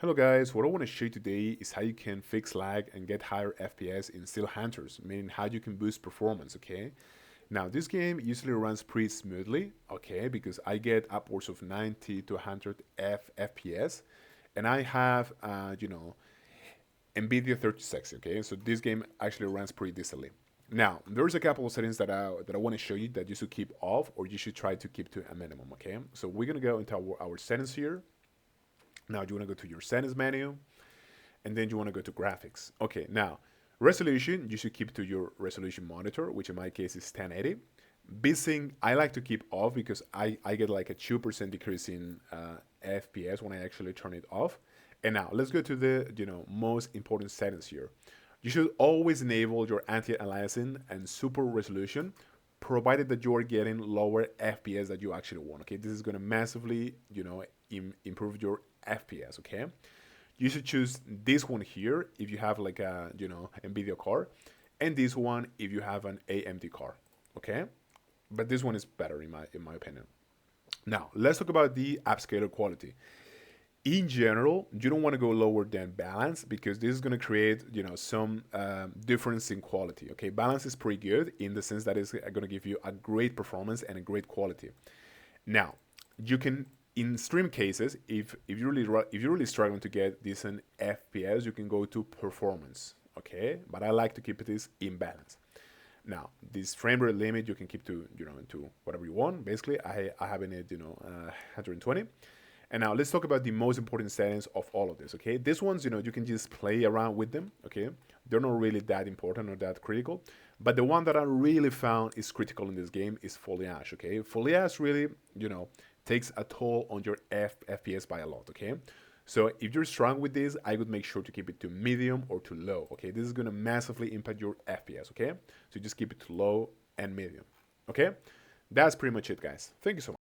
Hello guys, what I want to show you today is how you can fix lag and get higher FPS in Steel Hunters, meaning how you can boost performance, okay? Now this game usually runs pretty smoothly, okay, because I get upwards of 90 to 100 FPS, and I have, NVIDIA 3060, okay? So this game actually runs pretty decently. Now, there's a couple of settings that I want to show you that you should keep off or you should try to keep to a minimum, okay? So we're going to go into our settings here. Now you want to go to your settings menu, and then you want to go to graphics. Okay, now resolution, you should keep to your resolution monitor, which in my case is 1080. VSync, I like to keep off because I get like a 2% decrease in FPS when I actually turn it off. And now let's go to the most important settings here. You should always enable your anti-aliasing and super resolution, provided that you are getting lower FPS that you actually want. Okay, this is going to massively improve your FPS. Okay, you should choose this one here if you have like a NVIDIA card, and this one if you have an AMD card. Okay, but this one is better in my opinion. Now let's talk about the upscaler quality. In general, you don't want to go lower than balance because this is going to create some difference in quality. Okay, balance is pretty good in the sense that it's going to give you a great performance and a great quality. Now you can, in stream cases, if you're really struggling to get decent FPS, you can go to performance. Okay, but I like to keep this in balance. Now this frame rate limit you can keep to whatever you want. Basically, I have in it 120. And now let's talk about the most important settings of all of this. Okay, these ones you can just play around with them. Okay, they're not really that important or that critical. But the one that I really found is critical in this game is foliage. Okay, foliage really takes a toll on your FPS by a lot. Okay, so if you're strong with this, I would make sure to keep it to medium or to low. Okay, this is gonna massively impact your FPS. Okay, so just keep it to low and medium. Okay, that's pretty much it, guys. Thank you so much.